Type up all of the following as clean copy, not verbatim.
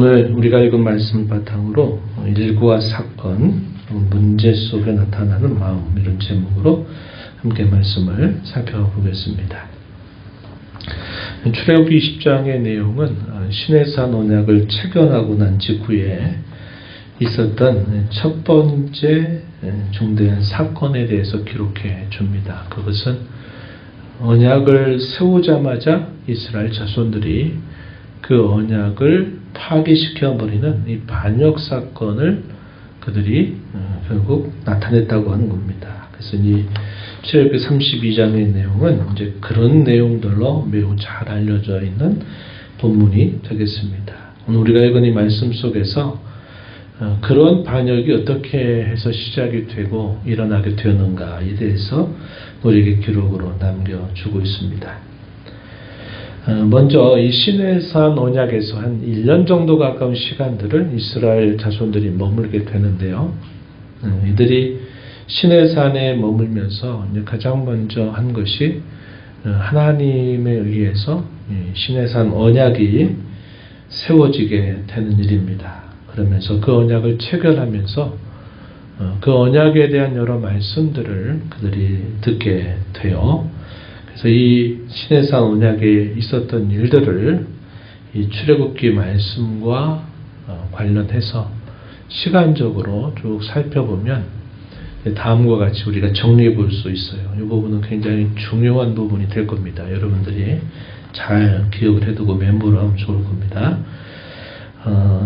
오늘 우리가 읽은 말씀 바탕으로 일과 사건, 문제 속에 나타나는 마음, 이런 제목으로 함께 말씀을 살펴보겠습니다. 출애굽기 20장의 내용은 시내산 언약을 체결하고 난 직후에 있었던 첫 번째 중대한 사건에 대해서 기록해 줍니다. 그것은 언약을 세우자마자 이스라엘 자손들이 그 언약을 파기시켜버리는 이 반역 사건을 그들이 결국 나타냈다고 하는 겁니다. 그래서 이 출애굽기 32장의 내용은 이제 그런 내용들로 매우 잘 알려져 있는 본문이 되겠습니다. 오늘 우리가 읽은 이 말씀 속에서 그런 반역이 어떻게 해서 시작이 되고 일어나게 되었는가에 대해서 우리에게 기록으로 남겨주고 있습니다. 먼저 이 시내산 언약에서 한 1년 정도 가까운 시간들을 이스라엘 자손들이 머물게 되는데요. 이들이 시내산에 머물면서 가장 먼저 한 것이 하나님에 의해서 시내산 언약이 세워지게 되는 일입니다. 그러면서 그 언약을 체결하면서 그 언약에 대한 여러 말씀들을 그들이 듣게 돼요. 그래서 이 시내산 언약에 있었던 일들을 이 출애굽기 말씀과 관련해서 시간적으로 쭉 살펴보면 다음과 같이 우리가 정리해 볼 수 있어요. 이 부분은 굉장히 중요한 부분이 될 겁니다. 여러분들이 잘 기억을 해두고 메모를 하면 좋을 겁니다.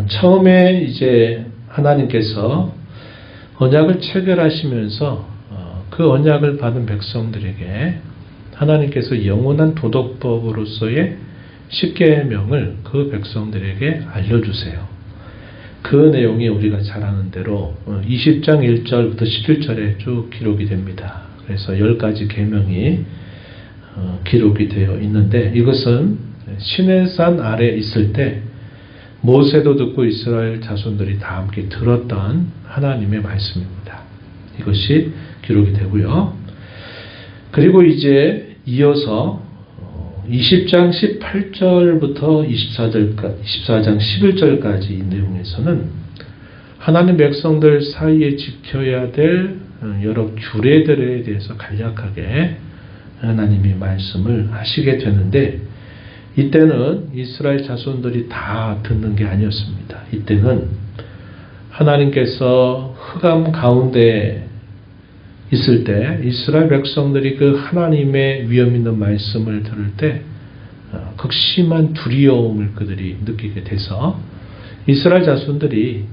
처음에 이제 하나님께서 언약을 체결하시면서 그 언약을 받은 백성들에게 하나님께서 영원한 도덕법으로서의 십계명을 그 백성들에게 알려주세요. 그 내용이 우리가 잘 아는 대로 20장 1절부터 11절에 쭉 기록이 됩니다. 그래서 10가지 계명이 기록이 되어 있는데 이것은 시내산 아래에 있을 때 모세도 듣고 이스라엘 자손들이 다 함께 들었던 하나님의 말씀입니다. 이것이 기록이 되고요. 그리고 이제 이어서 20장 18절부터 24장 11절까지 이 내용에서는 하나님 백성들 사이에 지켜야 될 여러 규례들에 대해서 간략하게 하나님이 말씀을 하시게 되는데 이때는 이스라엘 자손들이 다 듣는 게 아니었습니다. 이때는 하나님께서 흑암 가운데 있을 때 이스라엘 백성들이 그 하나님의 위엄 있는 말씀을 들을 때 극심한 두려움을 그들이 느끼게 돼서 이스라엘 자손들이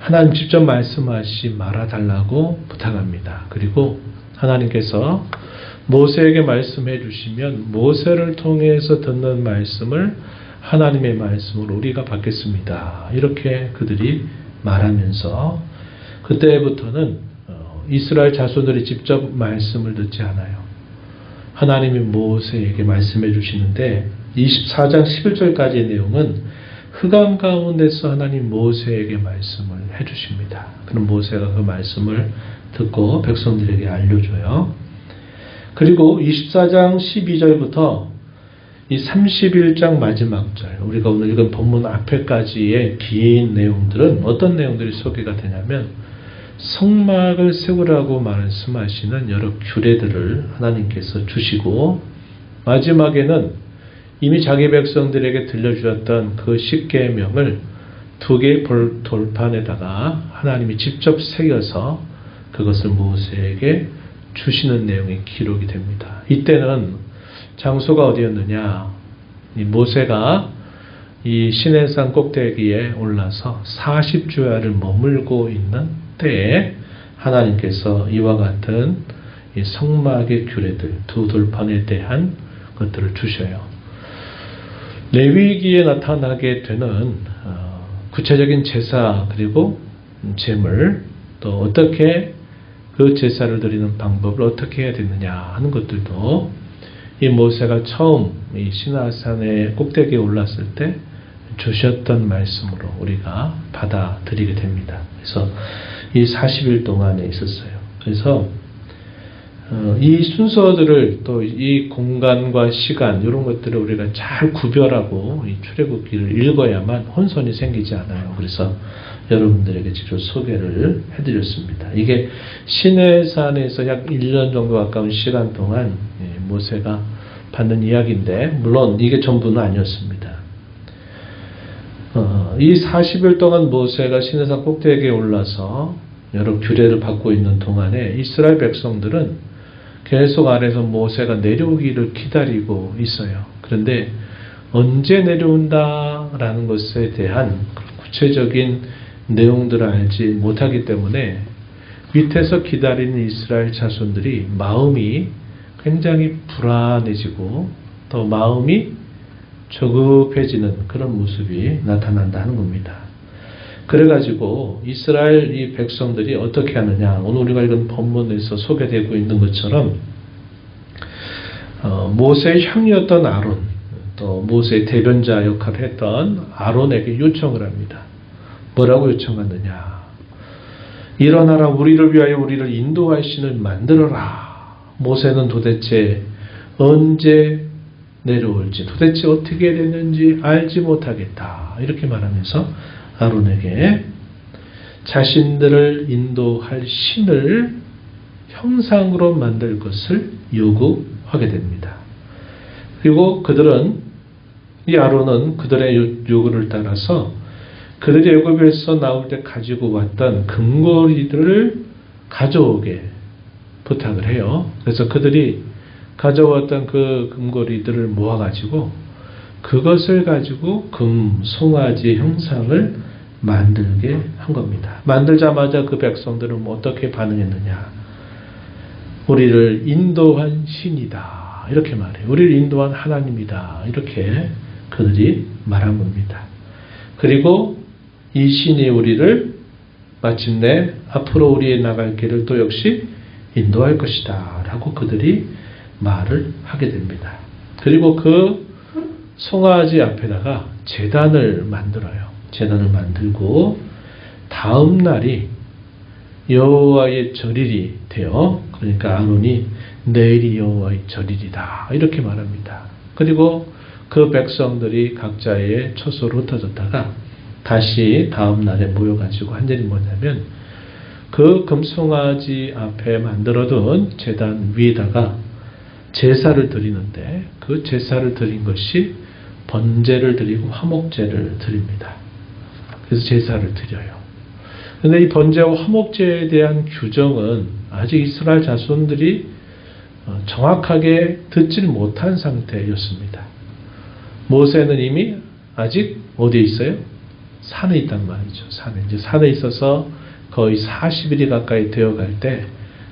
하나님 직접 말씀하시 말아달라고 부탁합니다. 그리고 하나님께서 모세에게 말씀해 주시면 모세를 통해서 듣는 말씀을 하나님의 말씀으로 우리가 받겠습니다. 이렇게 그들이 말하면서 그때부터는 이스라엘 자손들이 직접 말씀을 듣지 않아요. 하나님이 모세에게 말씀해 주시는데 24장 11절까지의 내용은 흑암 가운데서 하나님 모세에게 말씀을 해 주십니다. 그럼 모세가 그 말씀을 듣고 백성들에게 알려줘요. 그리고 24장 12절부터 이 31장 마지막 절, 우리가 오늘 읽은 본문 앞에까지의 긴 내용들은 어떤 내용들이 소개가 되냐면 성막을 세우라고 말씀하시는 여러 규례들을 하나님께서 주시고 마지막에는 이미 자기 백성들에게 들려주셨던 그 십계명을 두 개의 돌판에다가 하나님이 직접 새겨서 그것을 모세에게 주시는 내용이 기록이 됩니다. 이때는 장소가 어디였느냐? 이 모세가 이 시내산 꼭대기에 올라서 40주야를 머물고 있는 때에 하나님께서 이와 같은 이 성막의 규례들, 두 돌판에 대한 것들을 주셔요. 레위기에 나타나게 되는 구체적인 제사 그리고 제물 또 어떻게 그 제사를 드리는 방법을 어떻게 해야 되느냐 하는 것들도 이 모세가 처음 이 시내산의 꼭대기에 올랐을 때 주셨던 말씀으로 우리가 받아들이게 됩니다. 그래서 이 40일 동안에 있었어요. 그래서 이 순서들을 또 이 공간과 시간 이런 것들을 우리가 잘 구별하고 이 출애굽기를 읽어야만 혼선이 생기지 않아요. 그래서 여러분들에게 직접 소개를 해드렸습니다. 이게 시내산에서 약 1년 정도 가까운 시간 동안 모세가 받는 이야기인데 물론 이게 전부는 아니었습니다. 이 40일 동안 모세가 시내산 꼭대기에 올라서 여러 규례를 받고 있는 동안에 이스라엘 백성들은 계속 아래서 모세가 내려오기를 기다리고 있어요. 그런데 언제 내려온다라는 것에 대한 구체적인 내용들을 알지 못하기 때문에 밑에서 기다리는 이스라엘 자손들이 마음이 굉장히 불안해지고 또 마음이 조급해지는 그런 모습이 나타난다는 겁니다. 그래가지고 이스라엘 이 백성들이 어떻게 하느냐, 오늘 우리가 읽은 본문에서 소개되고 있는 것처럼 모세의 형이었던 아론, 또 모세의 대변자 역할을 했던 아론에게 요청을 합니다. 뭐라고 요청하느냐, 일어나라, 우리를 위하여 우리를 인도할 신을 만들어라. 모세는 도대체 언제 내려올지, 도대체 어떻게 됐는지 알지 못하겠다, 이렇게 말하면서 아론에게 자신들을 인도할 신을 형상으로 만들 것을 요구하게 됩니다. 그리고 이 아론은 그들의 요구를 따라서 그들이 애굽에서 나올 때 가지고 왔던 금고리들을 가져오게 부탁을 해요. 그래서 그들이 가져왔던 그 금고리들을 모아가지고 그것을 가지고 금 송아지 형상을 만들게 한 겁니다. 만들자마자 그 백성들은 어떻게 반응했느냐, 우리를 인도한 신이다, 이렇게 말해요. 우리를 인도한 하나님이다, 이렇게 그들이 말한 겁니다. 그리고 이 신이 우리를 마침내 앞으로 우리의 나갈 길을 또 역시 인도할 것이다 라고 그들이 말을 하게 됩니다. 그리고 그 송아지 앞에다가 제단을 만들어요. 제단을 만들고 다음 날이 여호와의 절일이 되어, 그러니까 아론이 내일이 여호와의 절일이다, 이렇게 말합니다. 그리고 그 백성들이 각자의 처소로 흩어졌다가 다시 다음 날에 모여가지고 한 일이 뭐냐면 그 금송아지 앞에 만들어둔 제단 위에다가 제사를 드리는데 그 제사를 드린 것이 번제를 드리고 화목제를 드립니다. 그래서 제사를 드려요. 그런데 이 번제와 화목제에 대한 규정은 아직 이스라엘 자손들이 정확하게 듣질 못한 상태였습니다. 모세는 이미 아직 어디에 있어요? 산에 있단 말이죠. 산에 있어서 거의 40일이 가까이 되어갈 때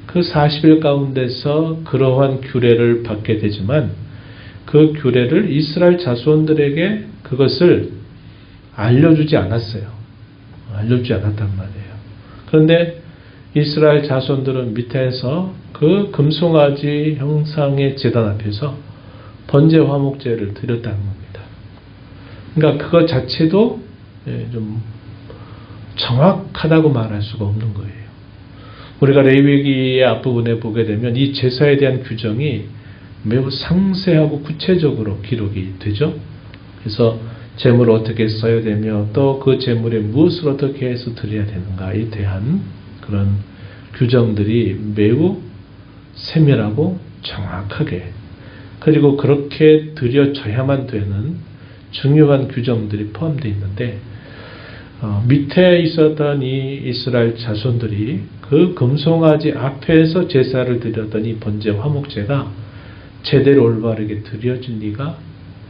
그 40일 가운데서 그러한 규례를 받게 되지만 그 규례를 이스라엘 자손들에게 그것을 알려주지 않았어요. 알려주지 않았단 말이에요. 그런데 이스라엘 자손들은 밑에서 그 금송아지 형상의 제단 앞에서 번제 화목제를 드렸다는 겁니다. 그러니까 그것 자체도 좀 정확하다고 말할 수가 없는 거예요. 우리가 레위기의 앞부분에 보게 되면 이 제사에 대한 규정이 매우 상세하고 구체적으로 기록이 되죠. 그래서 제물을 어떻게 써야 되며 또 그 제물에 무엇을 어떻게 해서 드려야 되는가에 대한 그런 규정들이 매우 세밀하고 정확하게, 그리고 그렇게 드려져야만 되는 중요한 규정들이 포함되어 있는데 밑에 있었던 이 이스라엘 자손들이 그 금송아지 앞에서 제사를 드렸던 이 번제 화목제가 제대로 올바르게 드려질 리가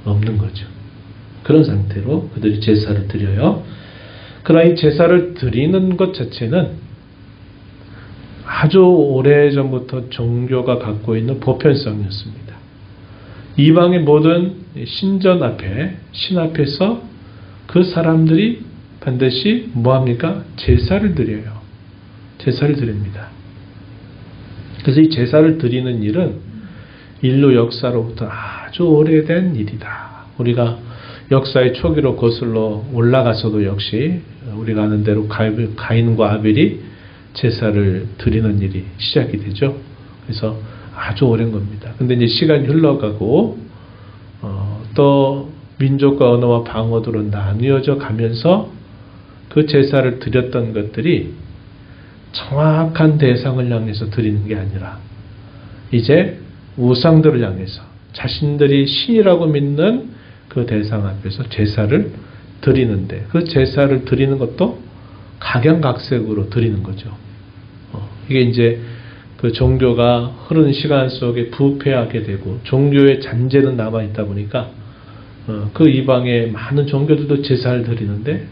없는 거죠. 그런 상태로 그들이 제사를 드려요. 그러나 이 제사를 드리는 것 자체는 아주 오래전부터 종교가 갖고 있는 보편성이었습니다. 이방의 모든 신전 앞에, 신 앞에서 그 사람들이 반드시 뭐합니까? 제사를 드려요. 제사를 드립니다. 그래서 이 제사를 드리는 일은 인류 역사로부터 아주 오래된 일이다. 우리가 역사의 초기로 거슬러 올라가서도 역시 우리가 아는 대로 가인과 아벨이 제사를 드리는 일이 시작이 되죠. 그래서 아주 오랜 겁니다. 근데 이제 시간이 흘러가고 또 민족과 언어와 방언으로 나뉘어져 가면서 그 제사를 드렸던 것들이 정확한 대상을 향해서 드리는 게 아니라 이제 우상들을 향해서 자신들이 신이라고 믿는 그 대상 앞에서 제사를 드리는데, 그 제사를 드리는 것도 각양각색으로 드리는 거죠. 이게 이제 그 종교가 흐르는 시간 속에 부패하게 되고 종교의 잔재는 남아있다 보니까 그 이방의 많은 종교들도 제사를 드리는데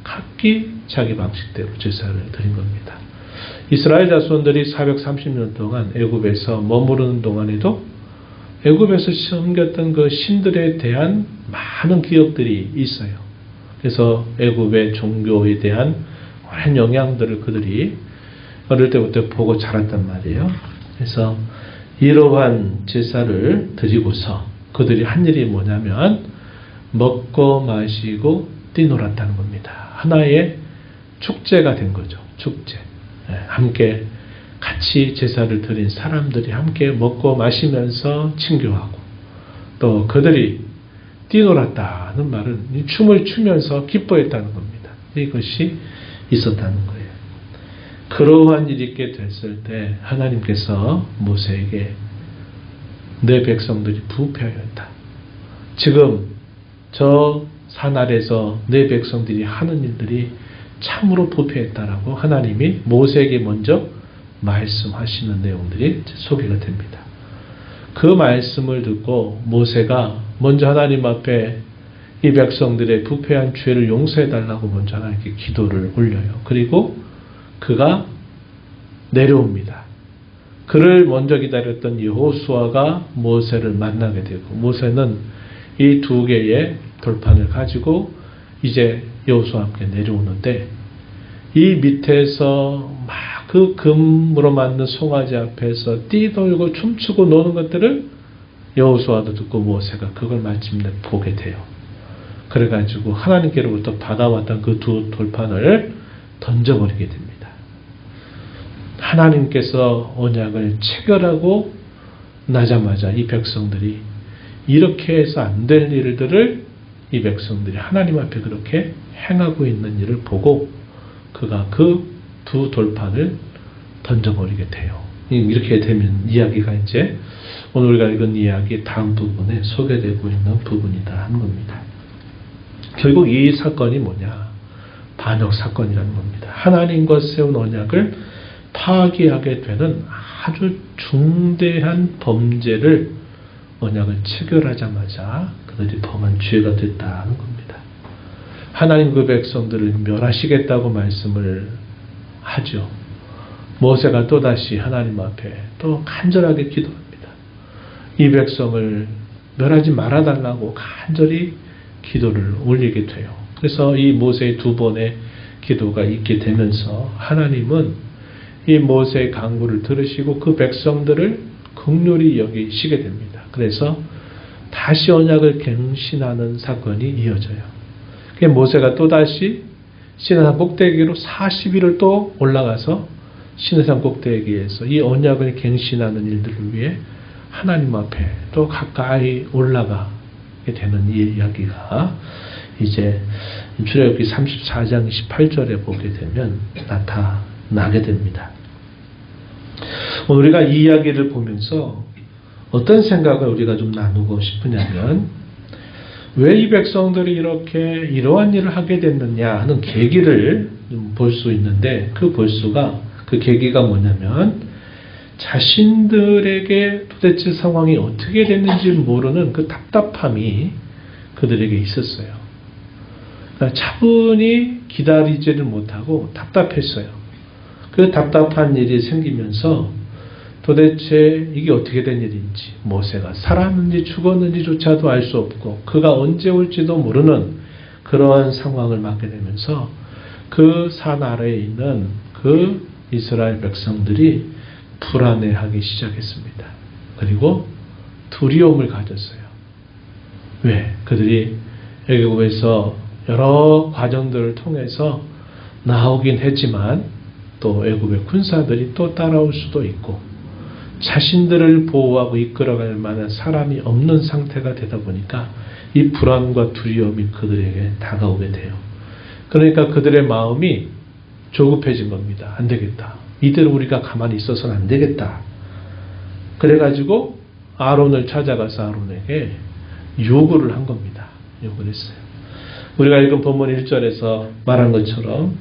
각기 자기 방식대로 제사를 드린 겁니다. 이스라엘 자손들이 430년 동안 애굽에서 머무르는 동안에도 애굽에서 섬겼던 그 신들에 대한 많은 기억들이 있어요. 그래서 애굽의 종교에 대한 많은 영향들을 그들이 어릴 때부터 보고 자랐단 말이에요. 그래서 이러한 제사를 드리고서 그들이 한 일이 뭐냐면 먹고 마시고 뛰놀았다는 겁니다. 하나의 축제가 된 거죠. 축제. 함께 같이 제사를 드린 사람들이 함께 먹고 마시면서 친교하고, 또 그들이 뛰놀았다는 말은 춤을 추면서 기뻐했다는 겁니다. 이것이 있었다는 거예요. 그러한 일이 있게 됐을 때 하나님께서 모세에게 내 백성들이 부패하였다. 지금 저 산 아래에서 내 백성들이 하는 일들이 참으로 부패했다라고 하나님이 모세에게 먼저 말씀하시는 내용들이 소개가 됩니다. 그 말씀을 듣고 모세가 먼저 하나님 앞에 이 백성들의 부패한 죄를 용서해달라고 먼저 하나님께 기도를 올려요. 그리고 그가 내려옵니다. 그를 먼저 기다렸던 여호수아가 모세를 만나게 되고, 모세는 이 두 개의 돌판을 가지고 이제 여호수아와 함께 내려오는데, 이 밑에서 막 그 금으로 만든 송아지 앞에서 뛰돌고 춤추고 노는 것들을 여호수아도 듣고 모세가 그걸 마침내 보게 돼요. 그래가지고 하나님께로부터 받아왔던 그 두 돌판을 던져버리게 됩니다. 하나님께서 언약을 체결하고 나자마자 이 백성들이 이렇게 해서 안 될 일들을 이 백성들이 하나님 앞에 그렇게 행하고 있는 일을 보고 그가 그 두 돌판을 던져버리게 돼요. 이렇게 되면 이야기가 이제 오늘 우리가 읽은 이야기 다음 부분에 소개되고 있는 부분이다 하는 겁니다. 결국 이 사건이 뭐냐? 반역 사건이라는 겁니다. 하나님과 세운 언약을 파기하게 되는 아주 중대한 범죄를 언약을 체결하자마자 그들이 범한 죄가 됐다는 겁니다. 하나님 그 백성들을 멸하시겠다고 말씀을 하죠. 모세가 또다시 하나님 앞에 또 간절하게 기도합니다. 이 백성을 멸하지 말아달라고 간절히 기도를 올리게 돼요. 그래서 이 모세의 두 번의 기도가 있게 되면서 하나님은 이 모세의 간구를 들으시고 그 백성들을 긍휼히 여기시게 됩니다. 그래서 다시 언약을 갱신하는 사건이 이어져요. 모세가 또다시 시내산 꼭대기로 40일을 또 올라가서 시내산 꼭대기에서 이 언약을 갱신하는 일들을 위해 하나님 앞에 또 가까이 올라가게 되는 이 이야기가 이제 출애굽기 34장 18절에 보게 되면 나타나게 됩니다. 오늘 우리가 이 이야기를 보면서 어떤 생각을 우리가 좀 나누고 싶으냐면, 왜 이 백성들이 이렇게 이러한 일을 하게 됐느냐 하는 계기를 볼 수 있는데, 그 계기가 뭐냐면 자신들에게 도대체 상황이 어떻게 됐는지 모르는 그 답답함이 그들에게 있었어요. 그러니까 차분히 기다리지를 못하고 답답했어요. 그 답답한 일이 생기면서 도대체 이게 어떻게 된 일인지, 모세가 살았는지 죽었는지조차도 알 수 없고 그가 언제 올지도 모르는 그러한 상황을 맞게 되면서 그 산 아래에 있는 그 이스라엘 백성들이 불안해하기 시작했습니다. 그리고 두려움을 가졌어요. 왜? 그들이 애굽에서 여러 과정들을 통해서 나오긴 했지만 또 애굽의 군사들이 또 따라올 수도 있고, 자신들을 보호하고 이끌어갈 만한 사람이 없는 상태가 되다 보니까 이 불안과 두려움이 그들에게 다가오게 돼요. 그러니까 그들의 마음이 조급해진 겁니다. 안 되겠다. 이대로 우리가 가만히 있어서는 안 되겠다. 그래가지고 아론을 찾아가서 아론에게 요구를 한 겁니다. 요구를 했어요. 우리가 읽은 본문 1절에서 말한 것처럼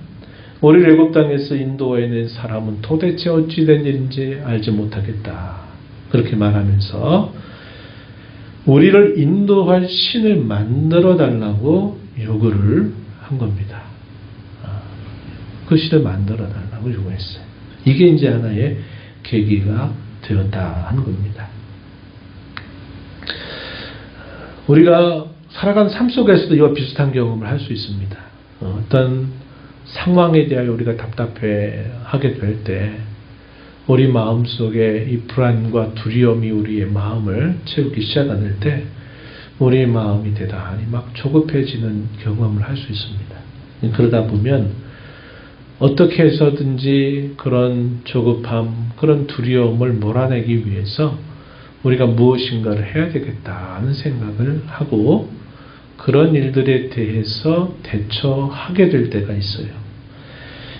우리를 애굽 땅에서 인도해낸 사람은 도대체 어찌 된 일인지 알지 못하겠다. 그렇게 말하면서 우리를 인도할 신을 만들어 달라고 요구를 한 겁니다. 그 신을 만들어 달라고 요구했어요. 이게 이제 하나의 계기가 되었다 하는 겁니다. 우리가 살아가는 삶 속에서도 이와 비슷한 경험을 할 수 있습니다. 어떤 상황에 대하여 우리가 답답해하게 될 때 우리 마음속에 이 불안과 두려움이 우리의 마음을 채우기 시작할 때 우리의 마음이 대단히 막 조급해지는 경험을 할 수 있습니다. 그러다 보면 어떻게 해서든지 그런 조급함, 그런 두려움을 몰아내기 위해서 우리가 무엇인가를 해야 되겠다는 생각을 하고 그런 일들에 대해서 대처하게 될 때가 있어요.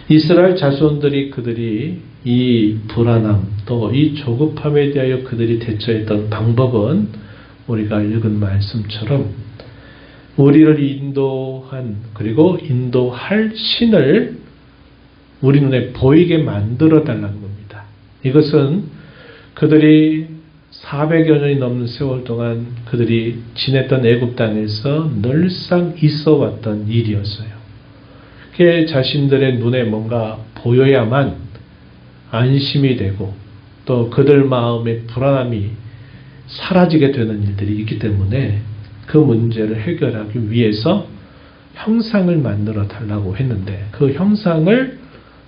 이스라엘 자손들이 그들이 이 불안함 또 이 조급함에 대하여 그들이 대처했던 방법은 우리가 읽은 말씀처럼 우리를 인도한 그리고 인도할 신을 우리 눈에 보이게 만들어 달라는 겁니다. 이것은 그들이 400여 년이 넘는 세월 동안 그들이 지냈던 애굽 땅에서 늘상 있어 왔던 일이었어요. 그게 자신들의 눈에 뭔가 보여야만 안심이 되고 또 그들 마음의 불안함이 사라지게 되는 일들이 있기 때문에 그 문제를 해결하기 위해서 형상을 만들어 달라고 했는데 그 형상을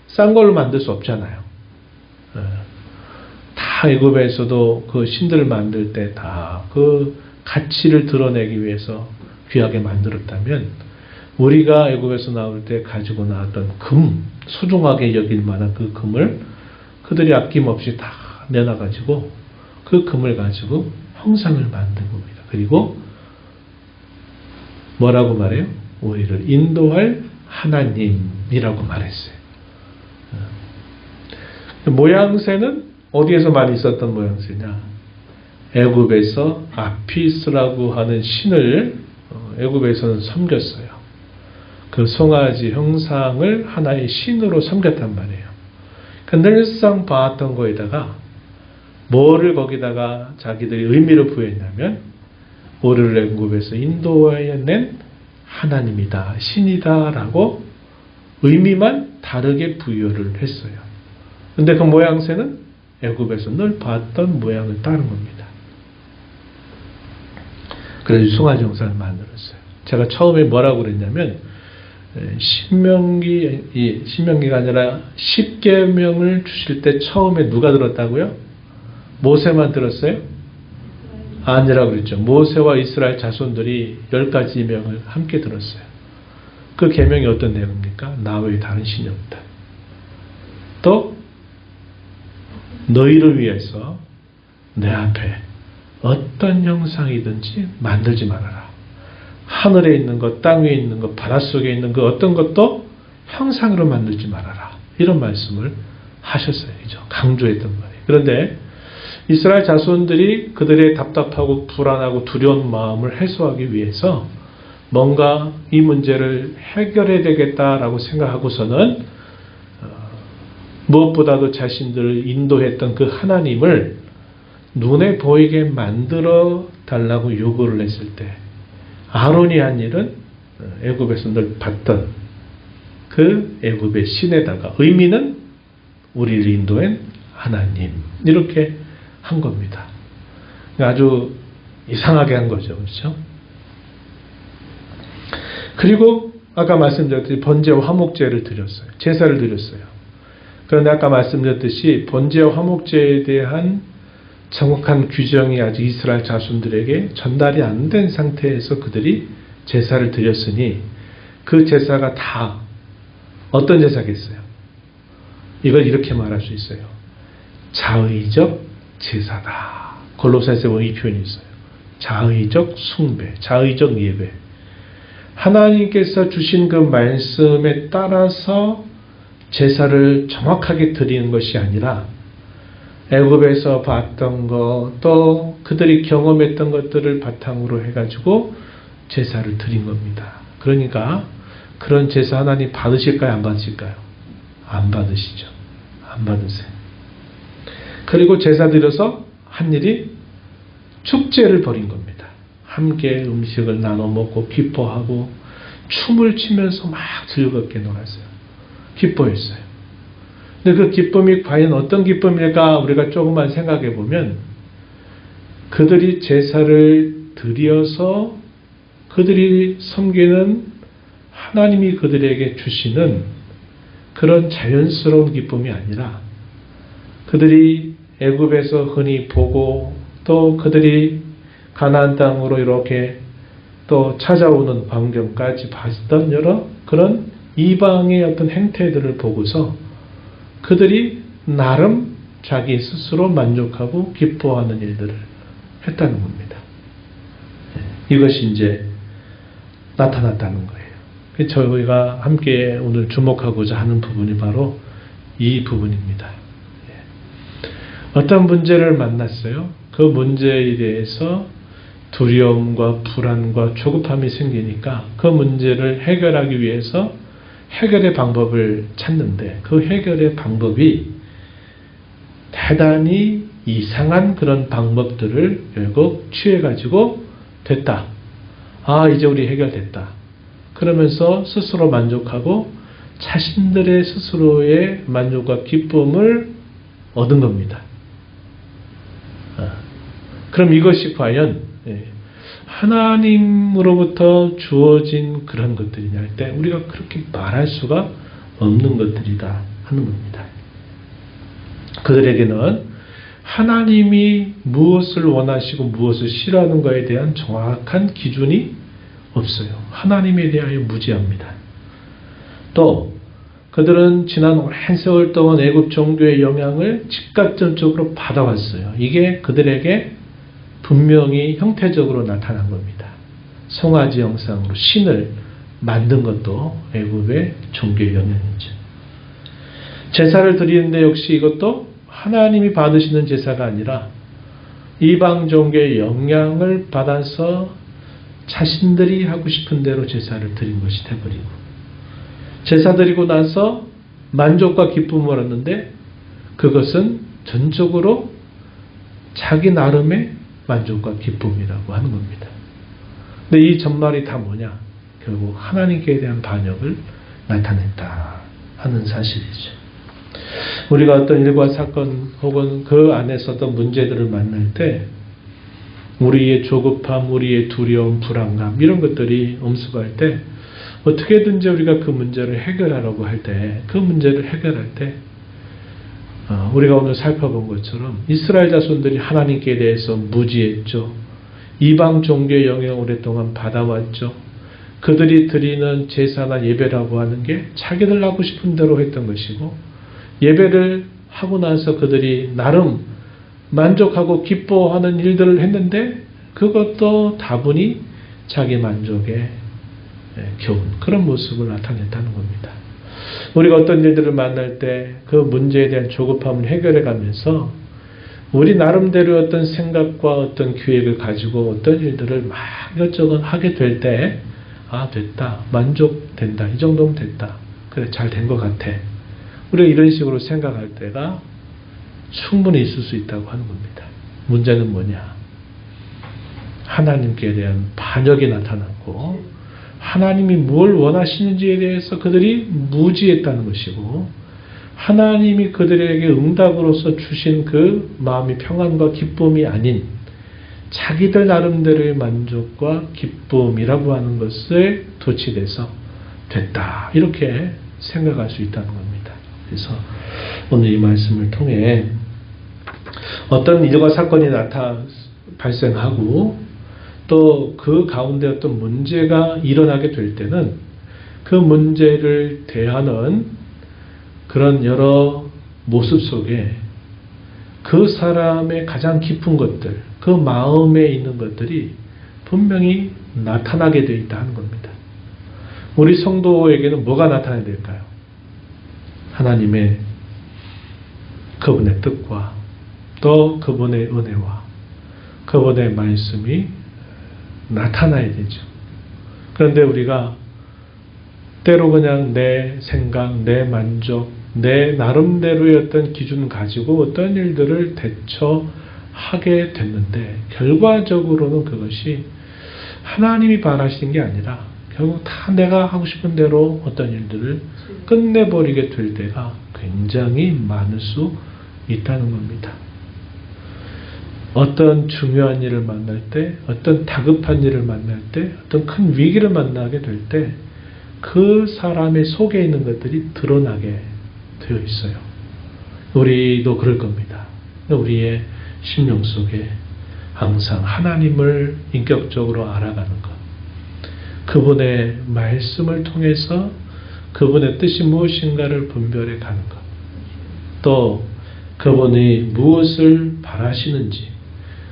싼 걸로 만들 수 없잖아요. 다 애굽에서도 그 신들을 만들 때 다 그 가치를 드러내기 위해서 귀하게 만들었다면 우리가 애굽에서 나올 때 가지고 나왔던 금, 소중하게 여길 만한 그 금을 그들이 아낌없이 다 내놔가지고 그 금을 가지고 형상을 만든 겁니다. 그리고 뭐라고 말해요? 우리를 인도할 하나님이라고 말했어요. 모양새는 어디에서 많이 있었던 모양새냐? 애굽에서 아피스라고 하는 신을 애굽에서는 섬겼어요. 그 송아지 형상을 하나의 신으로 섬겼단 말이에요. 늘상 봐왔던 거에다가 뭐를 거기다가 자기들이 의미를 부여했냐면 우리를 애굽에서 인도해낸 하나님이다, 신이다 라고 의미만 다르게 부여를 했어요. 근데 그 모양새는 애굽에서 늘 봤던 모양을 따른 겁니다. 그래서 송아지 형상을 만들었어요. 제가 처음에 뭐라고 그랬냐면 신명기가 아니라 십계명을 주실 때 처음에 누가 들었다고요? 모세만 들었어요? 아니라고 그랬죠. 모세와 이스라엘 자손들이 10가지 명을 함께 들었어요. 그 계명이 어떤 내용입니까? 나 외에 다른 신이 없다. 또 너희를 위해서 내 앞에 어떤 형상이든지 만들지 말아라. 하늘에 있는 것, 땅 위에 있는 것, 바닷속에 있는 그 어떤 것도 형상으로 만들지 말아라. 이런 말씀을 하셨어요. 그죠? 강조했던 말이에요. 그런데 이스라엘 자손들이 그들의 답답하고 불안하고 두려운 마음을 해소하기 위해서 뭔가 이 문제를 해결해야 되겠다라고 생각하고서는 무엇보다도 자신들을 인도했던 그 하나님을 눈에 보이게 만들어 달라고 요구를 했을 때 아론이 한 일은 애굽에서 늘 봤던 그 애굽의 신에다가 의미는 우리를 인도한 하나님 이렇게 한 겁니다. 아주 이상하게 한 거죠. 그렇죠? 그리고 아까 말씀드렸듯이 번제와 화목제를 드렸어요. 제사를 드렸어요. 그런데 아까 말씀드렸듯이 번제와 화목제에 대한 정확한 규정이 아직 이스라엘 자손들에게 전달이 안 된 상태에서 그들이 제사를 드렸으니 그 제사가 다 어떤 제사겠어요? 이걸 이렇게 말할 수 있어요. 자의적 제사다. 골로새서에 보면 이 표현이 있어요. 자의적 숭배, 자의적 예배. 하나님께서 주신 그 말씀에 따라서 제사를 정확하게 드리는 것이 아니라 애굽에서 봤던 것, 또 그들이 경험했던 것들을 바탕으로 해가지고 제사를 드린 겁니다. 그러니까 그런 제사 하나님 받으실까요? 안 받으실까요? 안 받으시죠. 안 받으세요. 그리고 제사 드려서 한 일이 축제를 벌인 겁니다. 함께 음식을 나눠 먹고 기뻐하고 춤을 추면서 막 즐겁게 놀았어요. 기뻐했어요. 근데 그 기쁨이 과연 어떤 기쁨일까 우리가 조금만 생각해 보면 그들이 제사를 드려서 그들이 섬기는 하나님이 그들에게 주시는 그런 자연스러운 기쁨이 아니라 그들이 애굽에서 흔히 보고 또 그들이 가나안 땅으로 이렇게 또 찾아오는 광경까지 봤던 여러 그런 이방의 어떤 행태들을 보고서 그들이 나름 자기 스스로 만족하고 기뻐하는 일들을 했다는 겁니다. 이것이 이제 나타났다는 거예요. 저희가 함께 오늘 주목하고자 하는 부분이 바로 이 부분입니다. 어떤 문제를 만났어요? 그 문제에 대해서 두려움과 불안과 조급함이 생기니까 그 문제를 해결하기 위해서 해결의 방법을 찾는데 그 해결의 방법이 대단히 이상한 그런 방법들을 결국 취해가지고 됐다. 아, 이제 우리 해결됐다. 그러면서 스스로 만족하고 자신들의 스스로의 만족과 기쁨을 얻은 겁니다. 그럼 이것이 과연 하나님으로부터 주어진 그런 것들이냐 할 때 우리가 그렇게 말할 수가 없는 것들이다 하는 겁니다. 그들에게는 하나님이 무엇을 원하시고 무엇을 싫어하는 것에 대한 정확한 기준이 없어요. 하나님에 대하여 무지합니다. 또 그들은 지난 오랜 세월 동안 애굽 종교의 영향을 즉각적으로 받아왔어요. 이게 그들에게 분명히 형태적으로 나타난 겁니다. 송아지 형상으로 신을 만든 것도 애굽의 종교의 영향이죠. 제사를 드리는데 역시 이것도 하나님이 받으시는 제사가 아니라 이방 종교의 영향을 받아서 자신들이 하고 싶은 대로 제사를 드린 것이 되어버리고 제사 드리고 나서 만족과 기쁨을 얻는데 그것은 전적으로 자기 나름의 만족과 기쁨이라고 하는 겁니다. 근데 이 전말이 다 뭐냐? 결국 하나님께 대한 반역을 나타냈다 하는 사실이죠. 우리가 어떤 일과 사건 혹은 그 안에서 어떤 문제들을 만날 때 우리의 조급함, 우리의 두려움, 불안감 이런 것들이 엄습할 때 어떻게든지 우리가 그 문제를 해결하려고 할 때 그 문제를 해결할 때 우리가 오늘 살펴본 것처럼 이스라엘 자손들이 하나님께 대해서 무지했죠. 이방 종교의 영향을 오랫동안 받아왔죠. 그들이 드리는 제사나 예배라고 하는 게 자기들 하고 싶은 대로 했던 것이고 예배를 하고 나서 그들이 나름 만족하고 기뻐하는 일들을 했는데 그것도 다분히 자기 만족에 겨운 그런 모습을 나타냈다는 겁니다. 우리가 어떤 일들을 만날 때 그 문제에 대한 조급함을 해결해 가면서 우리 나름대로 어떤 생각과 어떤 계획을 가지고 어떤 일들을 막 이것저것 하게 될 때 아, 됐다. 만족된다. 이 정도면 됐다. 그래, 잘 된 것 같아. 우리가 이런 식으로 생각할 때가 충분히 있을 수 있다고 하는 겁니다. 문제는 뭐냐? 하나님께 대한 반역이 나타났고 하나님이 뭘 원하시는지에 대해서 그들이 무지했다는 것이고 하나님이 그들에게 응답으로서 주신 그 마음의 평안과 기쁨이 아닌 자기들 나름대로의 만족과 기쁨이라고 하는 것에 도취돼서 됐다. 이렇게 생각할 수 있다는 겁니다. 그래서 오늘 이 말씀을 통해 어떤 일과 사건이 발생하고 또 그 가운데 어떤 문제가 일어나게 될 때는 그 문제를 대하는 그런 여러 모습 속에 그 사람의 가장 깊은 것들, 그 마음에 있는 것들이 분명히 나타나게 되어 있다 하는 겁니다. 우리 성도에게는 뭐가 나타나야 될까요? 하나님의 그분의 뜻과 또 그분의 은혜와 그분의 말씀이 나타나야 되죠. 그런데 우리가 때로 그냥 내 생각, 내 만족, 내 나름대로의 어떤 기준 가지고 어떤 일들을 대처하게 됐는데 결과적으로는 그것이 하나님이 바라시는 게 아니라 결국 다 내가 하고 싶은 대로 어떤 일들을 끝내버리게 될 때가 굉장히 많을 수 있다는 겁니다. 어떤 중요한 일을 만날 때, 어떤 다급한 일을 만날 때, 어떤 큰 위기를 만나게 될 때 그 사람의 속에 있는 것들이 드러나게 되어 있어요. 우리도 그럴 겁니다. 우리의 심령 속에 항상 하나님을 인격적으로 알아가는 것, 그분의 말씀을 통해서 그분의 뜻이 무엇인가를 분별해 가는 것, 또 그분이 무엇을 바라시는지,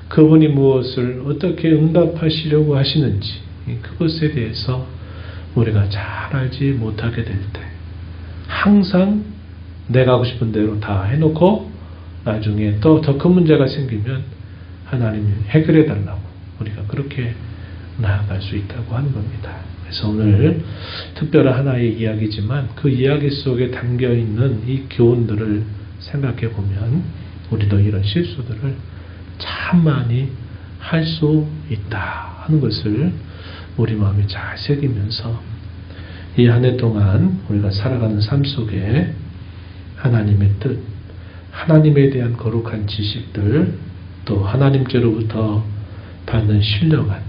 그분이 무엇을 어떻게 응답하시려고 하시는지 그것에 대해서 우리가 잘 알지 못하게 될 때 항상 내가 하고 싶은 대로 다 해놓고 나중에 또 더 큰 문제가 생기면 하나님이 해결해 달라고 우리가 그렇게 나아갈 수 있다고 하는 겁니다. 그래서 오늘 특별한 하나의 이야기지만 그 이야기 속에 담겨있는 이 교훈들을 생각해 보면 우리도 이런 실수들을 참 많이 할 수 있다 하는 것을 우리 마음에 잘 새기면서 이 한 해 동안 우리가 살아가는 삶 속에 하나님의 뜻, 하나님에 대한 거룩한 지식들, 또 하나님께로부터 받는 신령한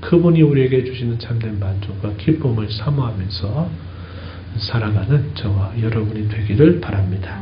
그분이 우리에게 주시는 참된 만족과 기쁨을 사모하면서 살아가는 저와 여러분이 되기를 바랍니다.